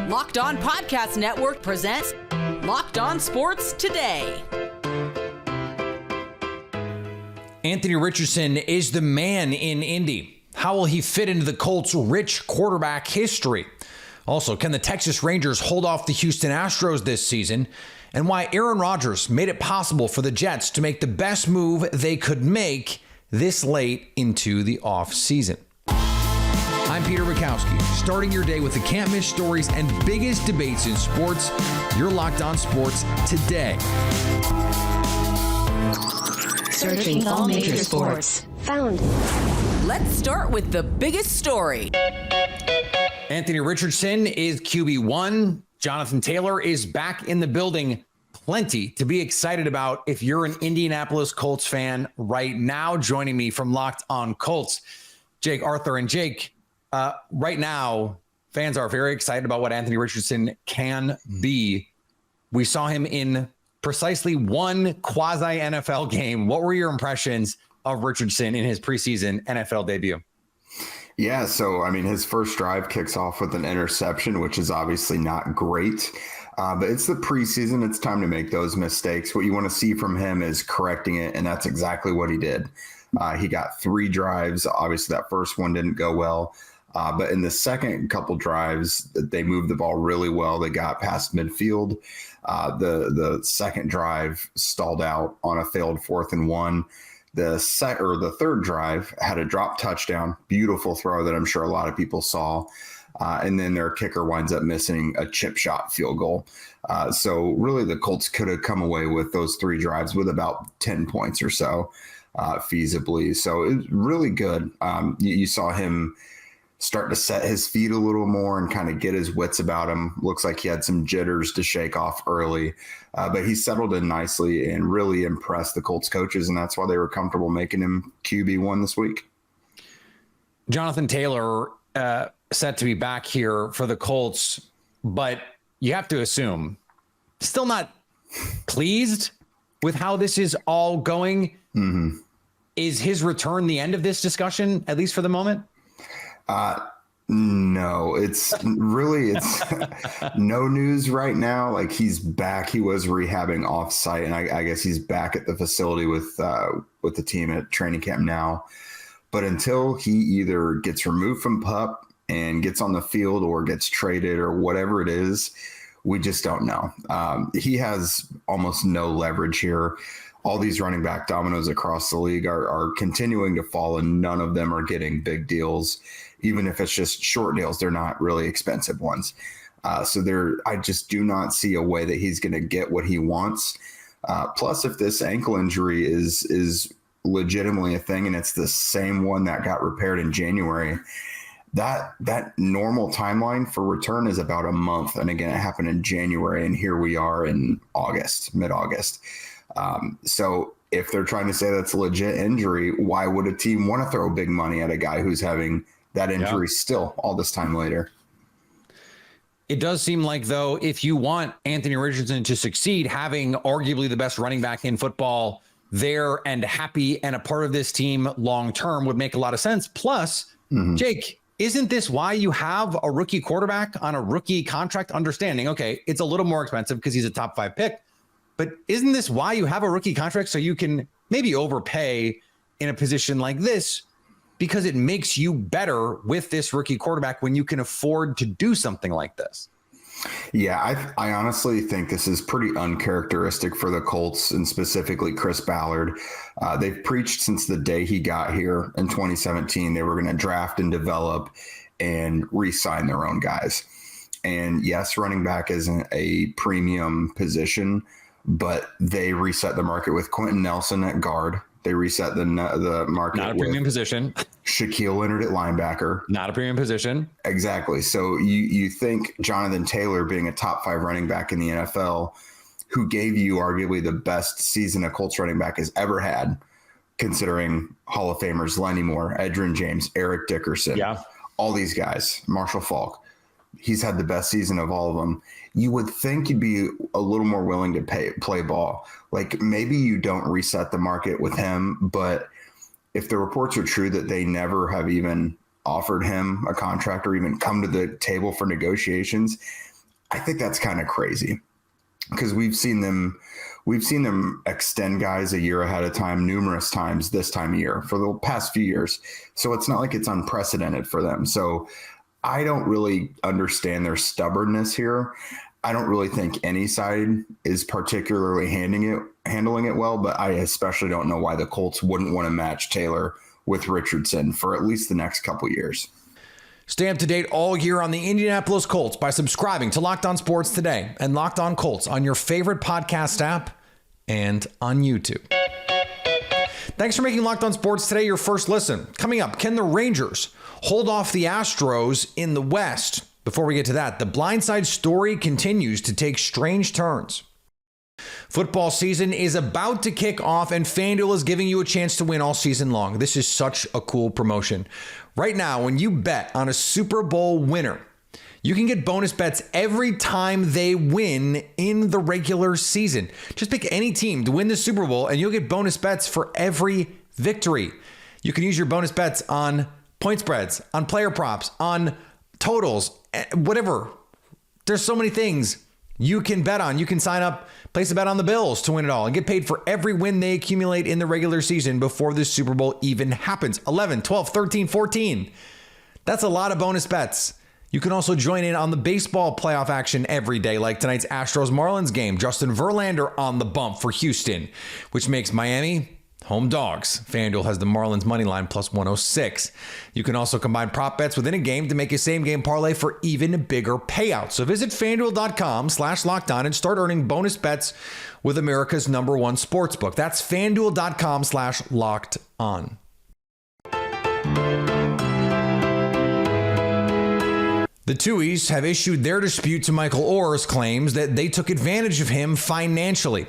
Locked On Podcast Network presents Locked On Sports Today. Anthony Richardson is the man in Indy. How will he fit into the Colts' rich quarterback history? Also, can the Texas Rangers hold off the Houston Astros this season? And why Aaron Rodgers made it possible for the Jets to make the best move they could make this late into the offseason. I'm Peter Bukowski, starting your day with the can't-miss stories and biggest debates in sports. You're Locked On Sports Today. Searching all major sports. Found. Let's start with the biggest story. Anthony Richardson is QB1. Jonathan Taylor is back in the building. Plenty to be excited about if you're an Indianapolis Colts fan right now. Joining me from Locked On Colts, Jake Arthur. And Jake, right now, fans are very excited about what Anthony Richardson can be. We saw him in precisely one quasi-NFL game. What were your impressions of Richardson in his preseason NFL debut? Yeah, so, I mean, his first drive kicks off with an interception, which is obviously not great. But it's the preseason. It's time to make those mistakes. What you want to see from him is correcting it, and that's exactly what he did. He got 3 drives. Obviously, that first one didn't go well. But in the second couple drives, they moved the ball really well. They got past midfield. The second drive stalled out on a failed 4th and 1. The third drive had a drop touchdown, beautiful throw that I'm sure a lot of people saw. And then their kicker winds up missing a chip shot field goal. So really the Colts could have come away with those 3 drives with about 10 points or so feasibly. So it was really good. You saw him start to set his feet a little more and kind of get his wits about him. Looks like he had some jitters to shake off early, but he settled in nicely and really impressed the Colts coaches, and that's why they were comfortable making him QB1 this week. Jonathan Taylor set to be back here for the Colts, but you have to assume still not pleased with how this is all going. Mm-hmm. Is his return the end of this discussion, at least for the moment? No, it's no news right now. Like, he's back. He was rehabbing off site, and I guess he's back at the facility with the team at training camp now. But until he either gets removed from PUP and gets on the field or gets traded or whatever it is, we just don't know. He has almost no leverage here. All these running back dominoes across the league are continuing to fall, and none of them are getting big deals. Even if it's just short deals, they're not really expensive ones. So I just do not see a way that he's going to get what he wants. Plus, if this ankle injury is legitimately a thing and it's the same one that got repaired in January, that normal timeline for return is about a month. And again, it happened in January, and here we are in August, mid-August. So if they're trying to say that's a legit injury, why would a team want to throw big money at a guy who's having that injury still all this time later? It does seem like, though, if you want Anthony Richardson to succeed, having arguably the best running back in football there and happy and a part of this team long term would make a lot of sense. Plus, Jake, isn't this why you have a rookie quarterback on a rookie contract? Understanding, okay, it's a little more expensive because he's a top 5 pick, but isn't this why you have a rookie contract, so you can maybe overpay in a position like this, because it makes you better with this rookie quarterback when you can afford to do something like this? Yeah, I honestly think this is pretty uncharacteristic for the Colts, and specifically Chris Ballard. They've preached since the day he got here in 2017 they were going to draft and develop and re-sign their own guys. And yes, running back isn't a premium position, but they reset the market with Quentin Nelson at guard. They reset the market. Not a premium position. Shaquille Leonard at linebacker. Not a premium position. Exactly. So you think Jonathan Taylor, being a top 5 running back in the NFL, who gave you arguably the best season a Colts running back has ever had, considering Hall of Famers Lenny Moore, Edgerrin James, Eric Dickerson, all these guys, Marshall Faulk. He's had the best season of all of them. You would think you'd be a little more willing to play ball. Like, maybe you don't reset the market with him, but if the reports are true that they never have even offered him a contract or even come to the table for negotiations, I think that's kind of crazy because we've seen them extend guys a year ahead of time numerous times this time of year for the past few years. So it's not like it's unprecedented for them. So I don't really understand their stubbornness here. I don't really think any side is particularly handling it well, but I especially don't know why the Colts wouldn't want to match Taylor with Richardson for at least the next couple years. Stay up to date all year on the Indianapolis Colts by subscribing to Locked On Sports today and Locked On Colts on your favorite podcast app and on YouTube. Thanks for making Locked On Sports today your first listen. Coming up, can the Rangers hold off the Astros in the West? Before we get to that, the blindside story continues to take strange turns. Football season is about to kick off, and FanDuel is giving you a chance to win all season long. This is such a cool promotion. Right now, when you bet on a Super Bowl winner, you can get bonus bets every time they win in the regular season. Just pick any team to win the Super Bowl, and you'll get bonus bets for every victory. You can use your bonus bets on point spreads, on player props, on totals, whatever. There's so many things you can bet on. You can sign up, place a bet on the Bills to win it all and get paid for every win they accumulate in the regular season before the Super Bowl even happens. 11, 12, 13, 14. That's a lot of bonus bets. You can also join in on the baseball playoff action every day, like tonight's Astros-Marlins game. Justin Verlander on the bump for Houston, which makes Miami home dogs. FanDuel has the Marlins money line plus 106. You can also combine prop bets within a game to make a same game parlay for even bigger payouts. So visit FanDuel.com/lockedon and start earning bonus bets with America's #1 sportsbook. That's FanDuel.com/lockedon. The Tuohys have issued their dispute to Michael Oher's claims that they took advantage of him financially.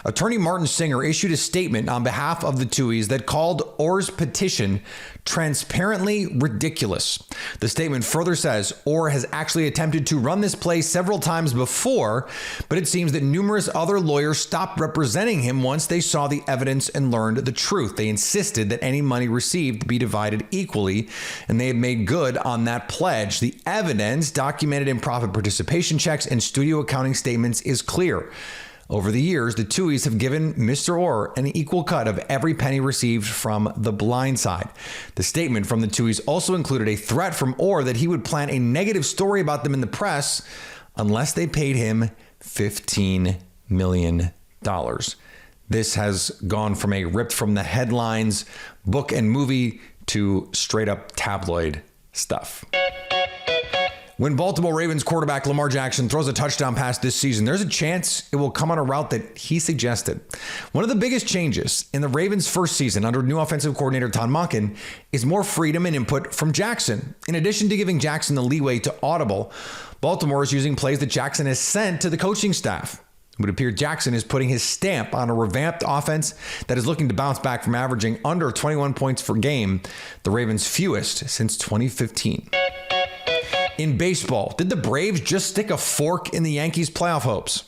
Attorney Martin Singer issued a statement on behalf of the Tuohys that called Oher's petition transparently ridiculous. The statement further says Oher has actually attempted to run this play several times before, but it seems that numerous other lawyers stopped representing him once they saw the evidence and learned the truth. They insisted that any money received be divided equally, and they had made good on that pledge. The evidence documented in profit participation checks and studio accounting statements is clear. Over the years, the Tuohys have given Mr. Oher an equal cut of every penny received from the blind side. The statement from the Tuohys also included a threat from Oher that he would plant a negative story about them in the press unless they paid him $15 million. This has gone from a ripped from the headlines book and movie to straight up tabloid stuff. When Baltimore Ravens quarterback Lamar Jackson throws a touchdown pass this season, there's a chance it will come on a route that he suggested. One of the biggest changes in the Ravens' first season under new offensive coordinator Todd Monken is more freedom and input from Jackson. In addition to giving Jackson the leeway to audible, Baltimore is using plays that Jackson has sent to the coaching staff. It would appear Jackson is putting his stamp on a revamped offense that is looking to bounce back from averaging under 21 points per game, the Ravens' fewest since 2015. In baseball, did the Braves just stick a fork in the Yankees' playoff hopes?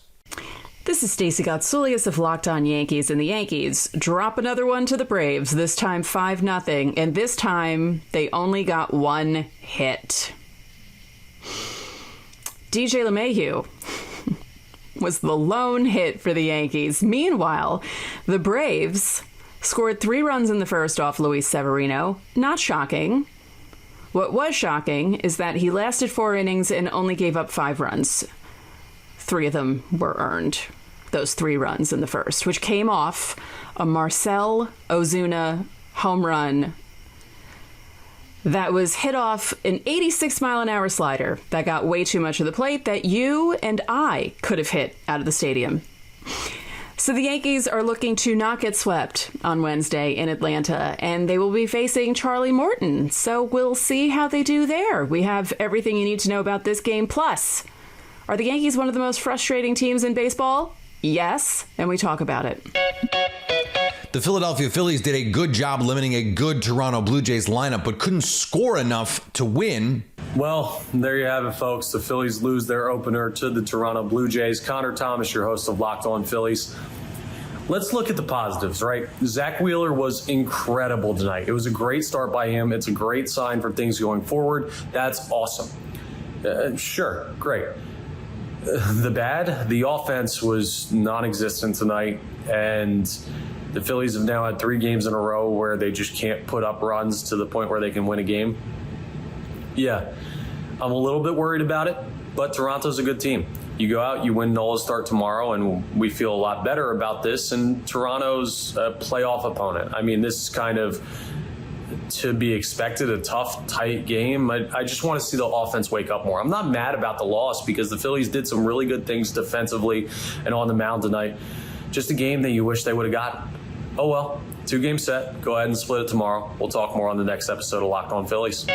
This is Stacey Gotsoulias of Locked On Yankees, and the Yankees drop another one to the Braves, this time 5-0, and this time they only got one hit. DJ LeMahieu was the lone hit for the Yankees. Meanwhile, the Braves scored 3 runs in the first off Luis Severino. Not shocking. What was shocking is that he lasted 4 innings and only gave up 5 runs. 3 of them were earned, those 3 runs in the first, which came off a Marcell Ozuna home run that was hit off an 86-mile-an-hour slider that got way too much of the plate that you and I could have hit out of the stadium. So the Yankees are looking to not get swept on Wednesday in Atlanta, and they will be facing Charlie Morton. So we'll see how they do there. We have everything you need to know about this game. Plus, are the Yankees one of the most frustrating teams in baseball? Yes, and we talk about it. The Philadelphia Phillies did a good job limiting a good Toronto Blue Jays lineup, but couldn't score enough to win. Well, there you have it, folks. The Phillies lose their opener to the Toronto Blue Jays. Connor Thomas, your host of Locked On Phillies. Let's look at the positives, right? Zach Wheeler was incredible tonight. It was a great start by him. It's a great sign for things going forward. That's awesome. Sure, great. The bad, the offense was non-existent tonight, and the Phillies have now had 3 games in a row where they just can't put up runs to the point where they can win a game. Yeah, I'm a little bit worried about it, but Toronto's a good team. You go out, you win Nola start tomorrow, and we feel a lot better about this, and Toronto's a playoff opponent. I mean, this is kind of to be expected, a tough, tight game. I just want to see the offense wake up more. I'm not mad about the loss because the Phillies did some really good things defensively and on the mound tonight. Just a game that you wish they would have gotten. Oh well, 2-game set. Go ahead and split it tomorrow. We'll talk more on the next episode of Locked On Phillies.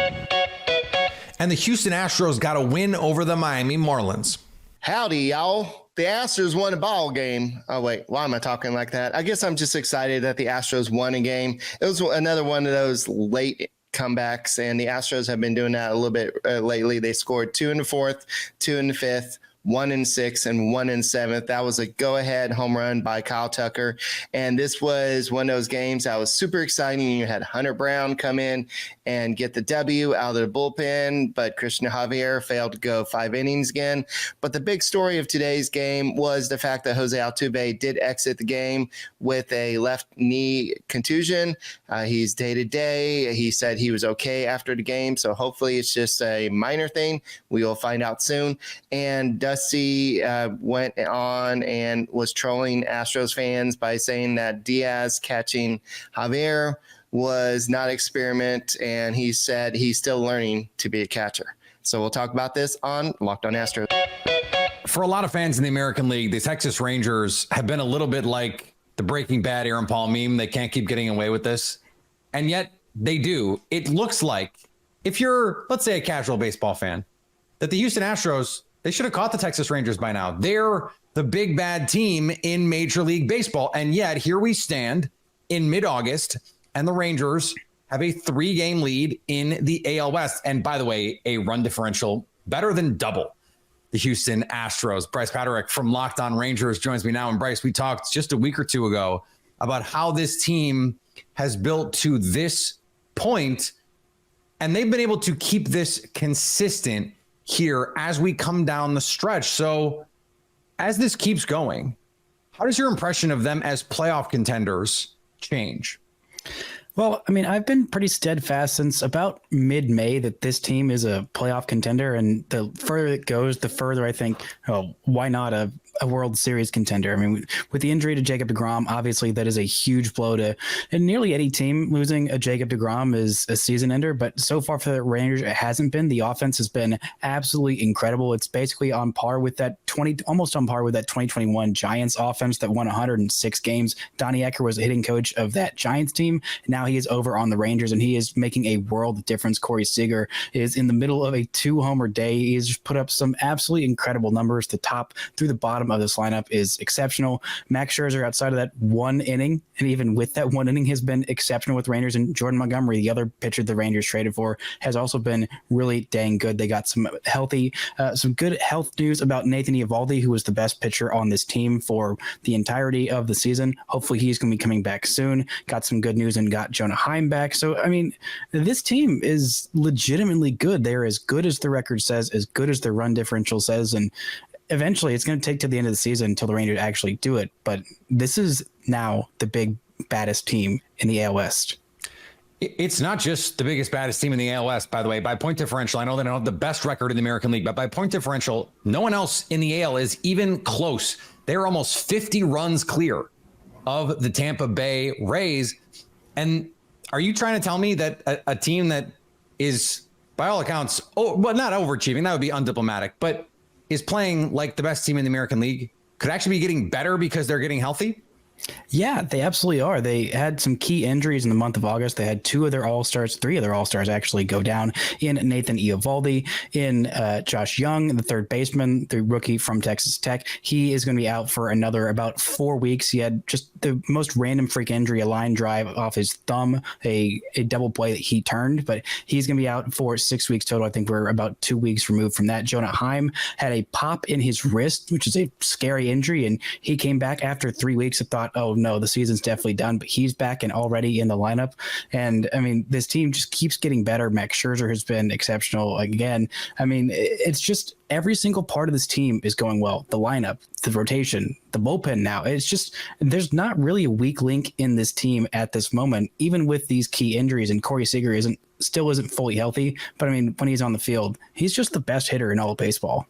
And the Houston Astros got a win over the Miami Marlins. Howdy, y'all. The Astros won a ball game. Oh, wait, why am I talking like that? I guess I'm just excited that the Astros won a game. It was another one of those late comebacks, and the Astros have been doing that a little bit lately. They scored 2 in the 4th, 2 in the 5th, 1 in 6th, and 1 in 7th. That was a go-ahead home run by Kyle Tucker. And this was one of those games that was super exciting. You had Hunter Brown come in and get the W out of the bullpen, but Christian Javier failed to go 5 innings again. But the big story of today's game was the fact that Jose Altuve did exit the game with a left knee contusion. He's day-to-day. He said he was okay after the game, so hopefully it's just a minor thing. We will find out soon. And Dusty went on and was trolling Astros fans by saying that Diaz catching Javier was not experiment, and he said he's still learning to be a catcher. So we'll talk about this on Locked On Astros. For a lot of fans in the American League, the Texas Rangers have been a little bit like the Breaking Bad Aaron Paul meme. They can't keep getting away with this. And yet they do. It looks like if you're, let's say, a casual baseball fan, that the Houston Astros, they should have caught the Texas Rangers by now. They're the big bad team in Major League Baseball. And yet here we stand in mid-August, and the Rangers have a 3-game lead in the AL West. And by the way, a run differential better than double the Houston Astros. Bryce Paterick from Locked On Rangers joins me now. And Bryce, we talked just a week or two ago about how this team has built to this point, and they've been able to keep this consistent here as we come down the stretch. So as this keeps going, how does your impression of them as playoff contenders change? Well, I mean, I've been pretty steadfast since about mid-May that this team is a playoff contender. And the further it goes, the further I think, oh, why not a World Series contender? I mean, with the injury to Jacob deGrom, obviously that is a huge blow to nearly any team. Losing a Jacob deGrom is a season ender, but so far for the Rangers, it hasn't been. The offense has been absolutely incredible. It's basically on par with that almost on par with that 2021 Giants offense that won 106 games. Donnie Ecker was the hitting coach of that Giants team. Now he is over on the Rangers, and he is making a world of difference. Corey Seager is in the middle of a 2-homer day. He's just put up some absolutely incredible numbers. The top through the bottom of this lineup is exceptional. Max Scherzer, outside of that 1 inning, and even with that 1 inning, has been exceptional with Rangers. And Jordan Montgomery, the other pitcher the Rangers traded for, has also been really dang good. They got some good health news about Nathan Eovaldi, who was the best pitcher on this team for the entirety of the season. Hopefully he's going to be coming back soon. Got some good news and got Jonah Heim back. So, I mean, this team is legitimately good. They're as good as the record says, as good as their run differential says, and eventually it's going to take to the end of the season until the Rangers actually do it. But this is now the big, baddest team in the AL West. It's not just the biggest, baddest team in the AL West, by the way. By point differential, I know they don't have the best record in the American League, but by point differential, no one else in the AL is even close. They're almost 50 runs clear of the Tampa Bay Rays. And are you trying to tell me that a team that is, by all accounts, not overachieving, that would be undiplomatic, but is playing like the best team in the American League could actually be getting better because they're getting healthy? Yeah, they absolutely are. They had some key injuries in the month of August. They had 3 of their All-Stars actually go down in Nathan Eovaldi, in Josh Young, the third baseman, the rookie from Texas Tech. He is going to be out for another about 4 weeks. He had just the most random freak injury, a line drive off his thumb, a double play that he turned, but he's going to be out for 6 weeks total. I think we're about 2 weeks removed from that. Jonah Heim had a pop in his wrist, which is a scary injury, and he came back after 3 weeks. I thought thought, oh no, the season's definitely done, but he's back and already in the lineup. And I mean, this team just keeps getting better. Max Scherzer has been exceptional again. I mean, it's just every single part of this team is going well. The lineup, the rotation, the bullpen now. It's just, there's not really a weak link in this team at this moment, even with these key injuries. And Corey Seager still isn't fully healthy. But I mean, when he's on the field, he's just the best hitter in all of baseball.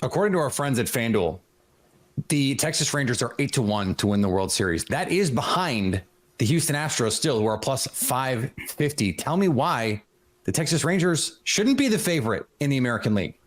According to our friends at FanDuel, the Texas Rangers are 8-1 to win the World Series. That is behind the Houston Astros still, who are plus 550. Tell me why the Texas Rangers shouldn't be the favorite in the American League.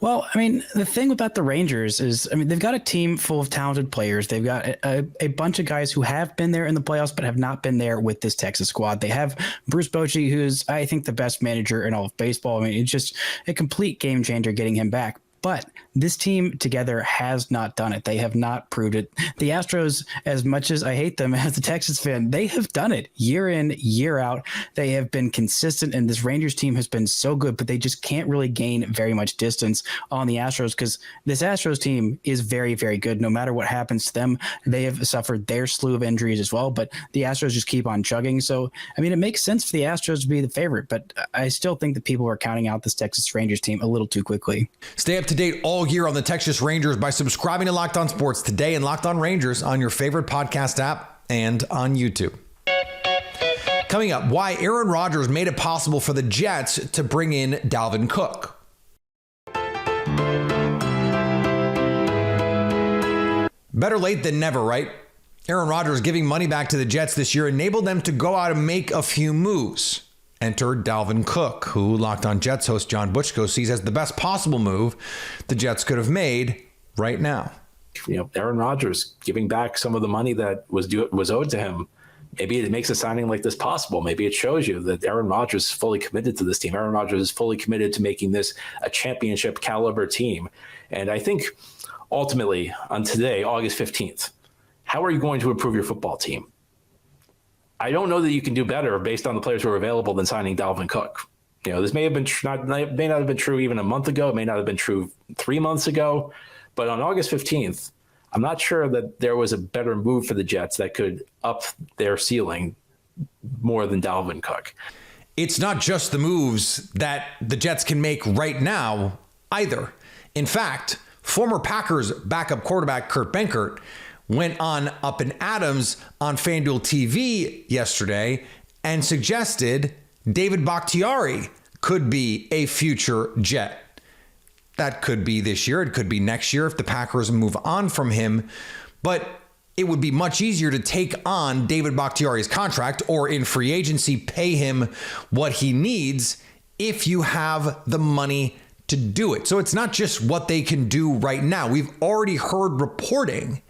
Well, I mean, the thing about the Rangers is, I mean, they've got a team full of talented players. They've got a bunch of guys who have been there in the playoffs, but have not been there with this Texas squad. They have Bruce Bochy, who's, I think, the best manager in all of baseball. I mean, it's just a complete game changer getting him back. But this team together has not done it. They have not proved it. The Astros, as much as I hate them as a Texas fan, they have done it year in, year out. They have been consistent, and this Rangers team has been so good, but they just can't really gain very much distance on the Astros because this Astros team is very, very good. No matter what happens to them, they have suffered their slew of injuries as well, but the Astros just keep on chugging. So, I mean, it makes sense for the Astros to be the favorite, but I still think that people are counting out this Texas Rangers team a little too quickly. Stay up to date all year on the Texas Rangers by subscribing to Locked On Sports today and Locked On Rangers on your favorite podcast app and on YouTube. Coming up, why Aaron Rodgers made it possible for the Jets to bring in Dalvin Cook. Better late than never, right? Aaron Rodgers giving money back to the Jets this year enabled them to go out and make a few moves. Enter Dalvin Cook, who Locked On Jets host John Butchko sees as the best possible move the Jets could have made right now. You know, Aaron Rodgers giving back some of the money that was owed to him. Maybe it makes a signing like this possible. Maybe it shows you that Aaron Rodgers is fully committed to this team. Aaron Rodgers is fully committed to making this a championship caliber team. And I think ultimately on today, August 15th, how are you going to improve your football team? I don't know that you can do better based on the players who are available than signing Dalvin Cook. You know, this may not have been true even a month ago. It may not have been true 3 months ago. But on August 15th, I'm not sure that there was a better move for the Jets that could up their ceiling more than Dalvin Cook. It's not just the moves that the Jets can make right now either. In fact, former Packers backup quarterback Kurt Benkert went on Up and Adams on FanDuel TV yesterday and suggested David Bakhtiari could be a future Jet. That could be this year. It could be next year if the Packers move on from him. But it would be much easier to take on David Bakhtiari's contract or in free agency pay him what he needs if you have the money to do it. So it's not just what they can do right now. We've already heard reporting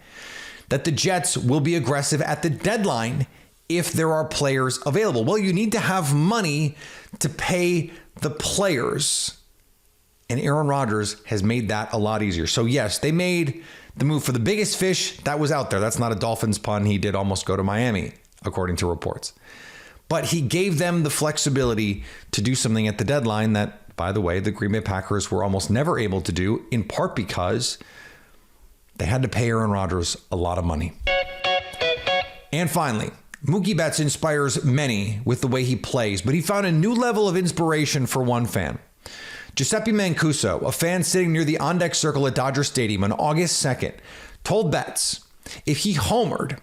that the Jets will be aggressive at the deadline if there are players available. Well, you need to have money to pay the players. And Aaron Rodgers has made that a lot easier. So yes, they made the move for the biggest fish that was out there. That's not a Dolphins pun. He did almost go to Miami, according to reports. But he gave them the flexibility to do something at the deadline that, by the way, the Green Bay Packers were almost never able to do, in part because they had to pay Aaron Rodgers a lot of money. And finally, Mookie Betts inspires many with the way he plays, but he found a new level of inspiration for one fan. Giuseppe Mancuso, a fan sitting near the on-deck circle at Dodger Stadium on August 2nd, told Betts if he homered,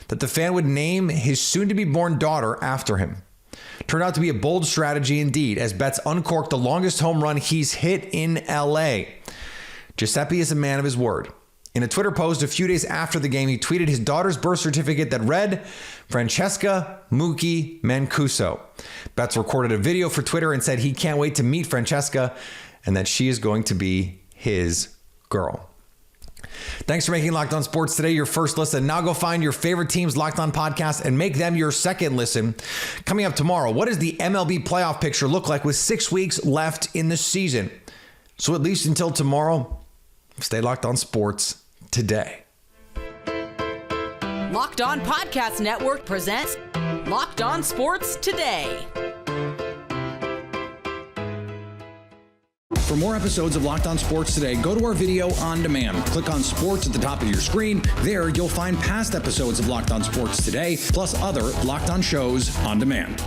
that the fan would name his soon-to-be-born daughter after him. Turned out to be a bold strategy indeed, as Betts uncorked the longest home run he's hit in LA. Giuseppe is a man of his word. In a Twitter post a few days after the game, he tweeted his daughter's birth certificate that read, Francesca Mookie Mancuso. Betts recorded a video for Twitter and said he can't wait to meet Francesca and that she is going to be his girl. Thanks for making Locked On Sports today your first listen. Now go find your favorite team's Locked On podcast and make them your second listen. Coming up tomorrow, what does the MLB playoff picture look like with 6 weeks left in the season? So at least until tomorrow, stay Locked On Sports today. Locked On Podcast Network presents Locked On Sports Today. For more episodes of Locked On Sports Today, go to our video on demand. Click on Sports at the top of your screen. There, you'll find past episodes of Locked On Sports Today, plus other Locked On shows on demand.